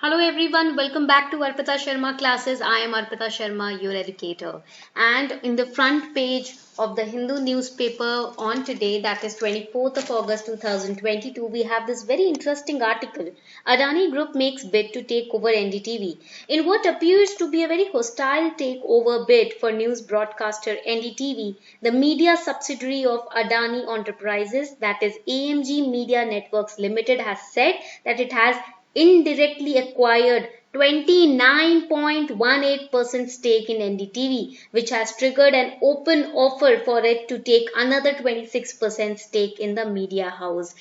Hello everyone, welcome back to Arpita Sharma classes. I am Arpita Sharma, your educator. And in the front page of the Hindu newspaper on today, that is 24th of August 2022, we have this very interesting article. Adani Group makes bid to take over NDTV. In what appears to be a very hostile takeover bid for news broadcaster NDTV, the media subsidiary of Adani Enterprises, that is AMG Media Networks Limited, has said that it has indirectly acquired 29.18% stake in NDTV, which has triggered an open offer for it to take another 26% stake in the media house.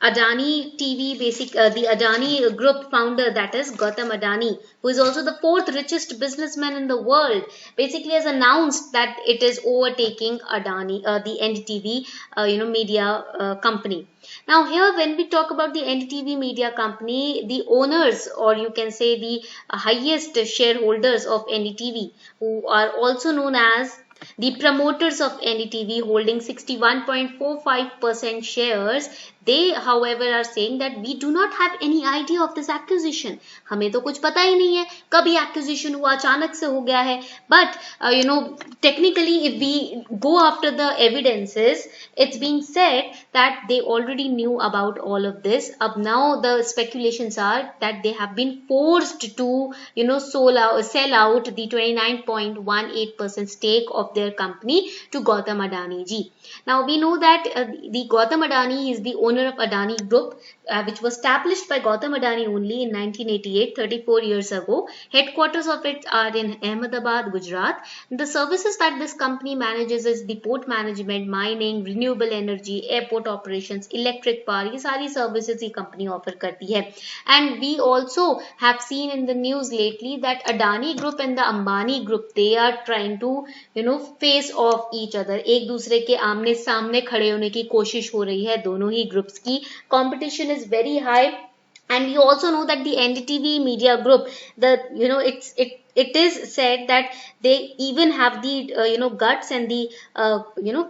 Adani TV, the Adani Group founder, that is Gautam Adani, who is also the fourth richest businessman in the world, basically has announced that it is overtaking the NDTV, media company. Now, here when we talk about the NDTV media company, the owners, or you can say the highest shareholders of NDTV, who are also known as the promoters of NDTV holding 61.45% shares, they however are saying that we do not have any idea of this acquisition. हमें तो कुछ पता ही नहीं है कभी acquisition हुआ अचानक से हो गया है. But technically if we go after the evidences, it's being said that they already knew about all of this. Ab now the speculations are that they have been forced to sell out the 29.18% stake of their company to Gautam Adani ji. Now we know that the Gautam Adani is the owner of Adani Group, which was established by Gautam Adani only in 1988, 34 years ago. Headquarters of it are in Ahmedabad, Gujarat. The services that this company manages is the port management, mining, renewable energy, airport operations, electric power. ये सारी services ये company offer करती है. And we also have seen in the news lately that Adani Group and the Ambani Group, they are trying to face off each other. एक दूसरे के आमने सामने खड़े होने की कोशिश हो रही है दोनों ही ग्रुप्स की. Competition is very high. And we also know that the NDTV media group, it is said that they even have the guts and the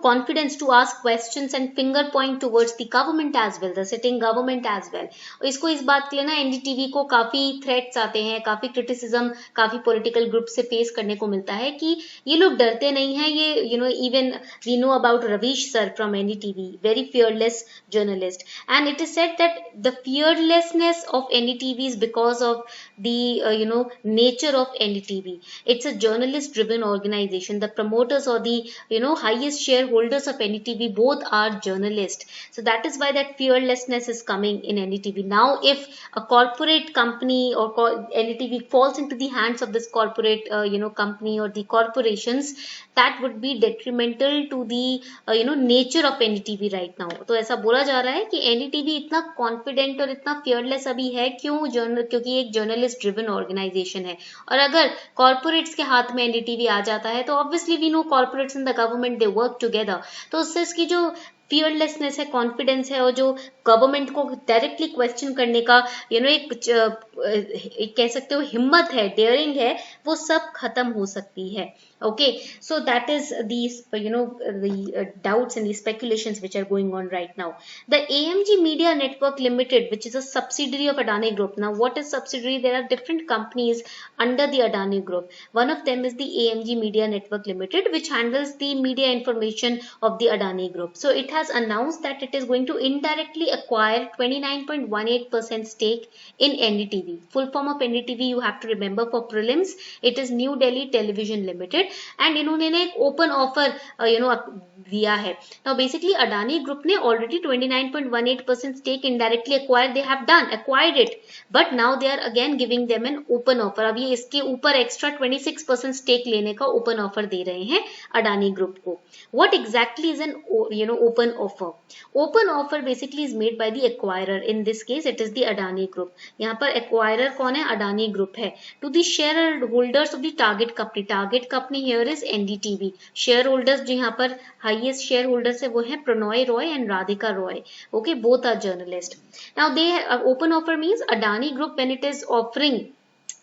confidence to ask questions and finger point towards the government as well, the sitting government as well. इसको इस बात के लिए ना NDTV को काफी threats आते हैं, काफी criticism काफी political group से face करने को मिलता है कि ये लोग डरते नहीं हैं. ये even we know about Ravish sir from NDTV, very fearless journalist, and it is said that the fearlessness of NDTV is because of the nature of NDTV. It's a journalist driven organization. The promoters or the highest shareholders of NDTV both are journalists, so that is why that fearlessness is coming in NDTV. Now if a corporate company or NDTV falls into the hands of this corporate company or the corporations, that would be detrimental to the nature of NDTV right now. तो ऐसा बोला जा रहा है कि NDTV इतना confident और इतना fearless अभी है क्योंकि एक जर्नलिस्ट ड्रिवन ऑर्गेनाइजेशन है. और अगर कॉर्पोरेट्स के हाथ में NDTV आ जाता है तो obviously we know corporates in the government they work together, तो उससे इसकी जो फियरलेसनेस है, कॉन्फिडेंस है और जो गवर्नमेंट को डायरेक्टली क्वेश्चन करने का एक कह सकते हो हिम्मत है, डेयरिंग है, वो सब खत्म हो सकती है. Okay, so that is these the doubts and the speculations which are going on right now. The AMG Media Network Limited, which is a subsidiary of Adani Group. Now what is subsidiary? There are different companies under the Adani Group. One of them is the AMG Media Network Limited, which handles the media information of the Adani Group. So it has announced that it is going to indirectly acquire 29.18% stake in NDTV. Full form of NDTV you have to remember for prelims, it is New Delhi Television Limited. And इन्होंने एक open offer दिया है. Now basically Adani group ने already 29.18% stake indirectly acquired, they have done acquired it, but now they are again giving them an open offer. अब ये इसके ऊपर extra 26% stake लेने का ओपन ऑफर दे रहे हैं अडानी ग्रुप को. What exactly is an open offer? Open offer basically is made by the acquirer. In this case it is the Adani group. यहाँ पर एक्वायरर कौन है? अडानी ग्रुप है. To the share holders of the target company. Target company here is NDTV. Share holders जो यहाँ पर highest share holders है वो है Pranoy Roy and Radhika Roy. Okay, both are journalist. Now they open offer means Adani group when it is offering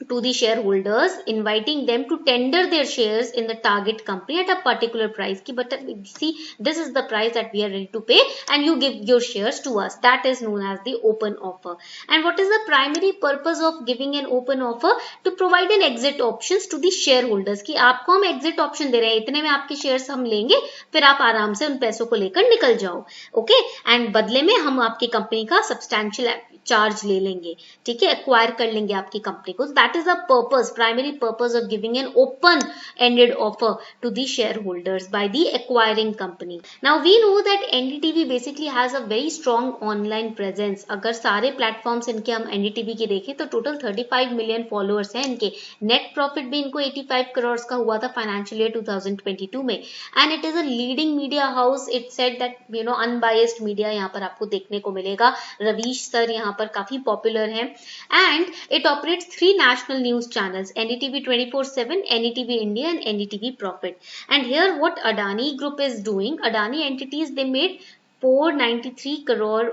to the shareholders, inviting them to tender their shares in the target company at a particular price. But see, this is the price that we are ready to pay, and you give your shares to us. That is known as the open offer. And what is the primary purpose of giving an open offer? To provide an exit options to the shareholders, कि आपको हम exit option दे रहे हैं, इतने में आपके shares हम लेंगे, फिर आप आराम से उन पैसों को लेकर निकल जाओ, ओके, एंड बदले में हम आपकी कंपनी का सब्सटैंशियल चार्ज ले लेंगे, ठीक है, एक्वायर कर लेंगे आपकी कंपनी को. That is the purpose, primary purpose of giving an open ended offer to the shareholders by the acquiring company. Now we know that NDTV basically has a very strong online presence. अगर सारे platforms इनके हम NDTV के देखें तो total 35 million followers हैं इनके. Net profit भी इनको 85 करोड़ का हुआ था फाइनेंशियल ईयर 2022 में. And it is a leading media house. It said that unbiased media यहाँ पर आपको देखने को मिलेगा. रवीश सर यहाँ पर काफी पॉपुलर है. And it operates 3 national news channels, NDTV 24/7, NDTV India and NDTV Profit. And here what Adani Group is doing, Adani entities, they made 493 crore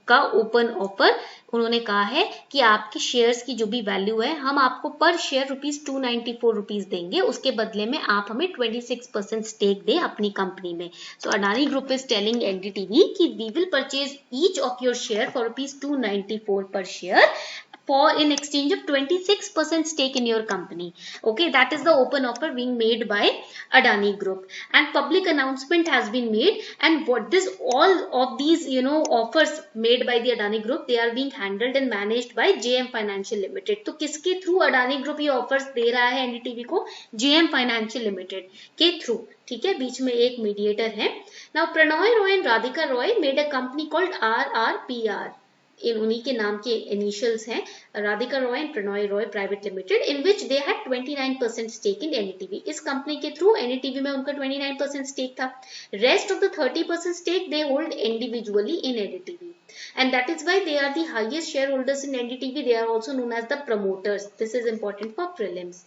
का ओपन ऑफर. उन्होंने कहा है कि आपके शेयर्स की जो भी वैल्यू है हम आपको पर शेयर ₹294 देंगे, उसके बदले में आप हमें 26% स्टेक दें अपनी कंपनी में. So Adani group is telling NDTV कि we will purchase each of your share for ₹294 per share for in exchange of 26% stake in your company. Okay, that is the open offer being made by Adani Group, and public announcement has been made. And what this all of these offers made by the Adani Group, they are being handled and managed by JM Financial Limited. तो किसके through Adani Group ये offers दे रहा है NDTV को? JM Financial Limited के through, ठीक है, बीच में एक मीडिएटर है. Now Pranoy Roy and Radhika Roy made a company called RRPR. इन उन्हीं के नाम के इनिशियल्स हैं, Radhika Roy and Pranoy Roy private limited, in which they had 29% stake in NDTV. इस कंपनी के थ्रू एनडीटीवी में उनका 29% स्टेक था. Rest of the 30% stake they hold individually in NDTV, and that is why they are the highest shareholders in NDTV. They are also known as the promoters. This is important for prelims.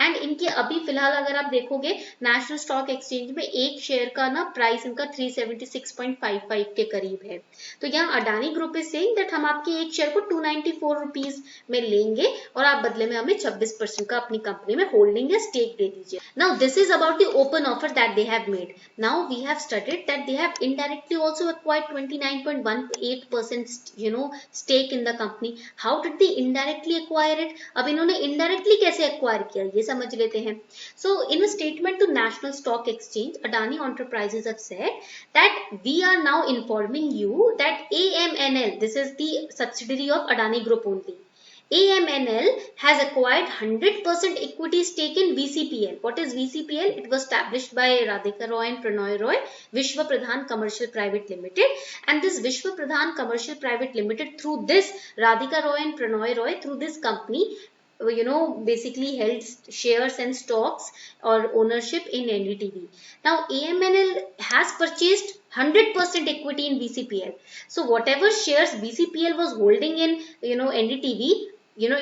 And इनके अभी फिलहाल अगर आप देखोगे national stock exchange में एक share का ना प्राइस इनका 376.55 के करीब है. तो यहाँ Adani group is saying that हम आपके एक शेयर को ₹294 में लेंगे और आप बदले में हमें 26% का अपनी कंपनी में होल्डिंग या स्टेक दे दीजिए. Now this is about the open offer that they have made. Now we have studied that they have indirectly also acquired 29.18% stake in the company. How did they indirectly acquire it? अब इन्होंने indirectly कैसे acquire किया ये समझ लेते हैं. So in a statement to National Stock Exchange, Adani Enterprises have said that we are now informing you that AMNL, this is the subsidiary of Adani Group only, AMNL has acquired 100% equity stake in VCPL. What is VCPL? It was established by Radhika Roy and Pranoy Roy, Vishwa Pradhan Commercial Private Limited. And this Vishwa Pradhan Commercial Private Limited, through this Radhika Roy and Pranoy Roy, through this company, basically held shares and stocks or ownership in NDTV. Now AMNL has purchased 100% equity in VCPL. So whatever shares VCPL was holding in NDTV,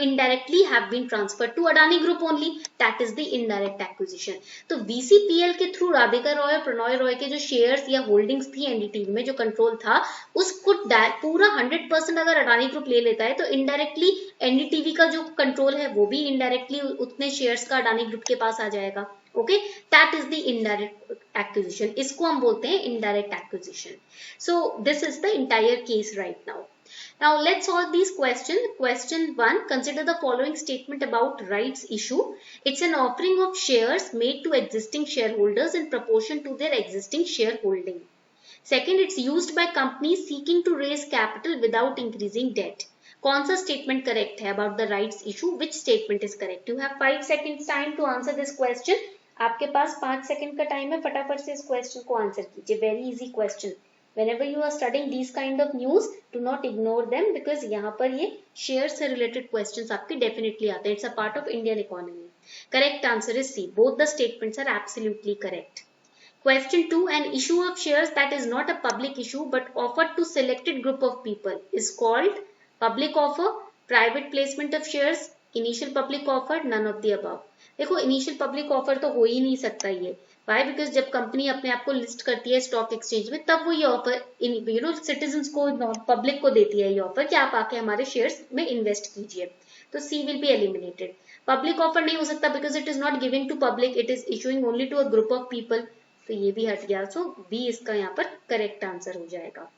indirectly have been transferred to Adani Group only. That is the indirect acquisition. तो VCPL के through Radhika Roy और प्रणॉय रॉय के जो shares या holdings थी NDTV में, जो control था, उसको पूरा 100% अगर अडानी ग्रुप ले लेता है तो इनडायरेक्टली एनडीटीवी का जो कंट्रोल है वो भी इनडायरेक्टली उतने शेयर्स का अडानी ग्रुप के पास आ जाएगा. Okay, that is the indirect acquisition. इसको हम बोलते हैं indirect acquisition. So this is the entire case right now. Now let's solve these questions. Question 1, consider the following statement about rights issue. It's an offering of shares made to existing shareholders in proportion to their existing shareholding. Second, it's used by companies seeking to raise capital without increasing debt. कौन सा statement correct है about the rights issue? Which statement is correct? You have 5 seconds time to answer this question. आपके पास 5 second का time है, फटाफट से इस question को आंसर कीजिए. Very easy question. Whenever you are studying these kind of news, do not ignore them because यहाँ पर ये शेयर से related questions आपके definitely आते हैं. It's a part of Indian economy. Correct answer is C. Both the statements are absolutely correct. Question 2, an issue of shares that is not a public issue but offered to selected group of people is called public offer, private placement of shares, initial public offer, none of the above. देखो initial public offer तो हो ही नहीं सकता ये. Y? Because जब company अपने आप को लिस्ट करती है स्टॉक एक्सचेंज में, तब वो ये ऑफर सिटीजन्स को, पब्लिक को देती है ये ऑफर कि आप आके हमारे शेयर्स में इन्वेस्ट कीजिए। तो C will be eliminated. Public offer नहीं हो सकता because it is not giving to public, it is issuing only to a group of people, तो ये भी हट गया। सो बी इसका यहाँ पर करेक्ट आंसर हो जाएगा।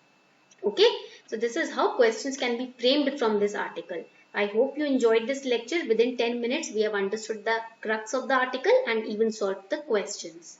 Okay, so this is how questions can be framed from this article. I hope you enjoyed this lecture. Within 10 minutes, we have understood the crux of the article and even solved the questions.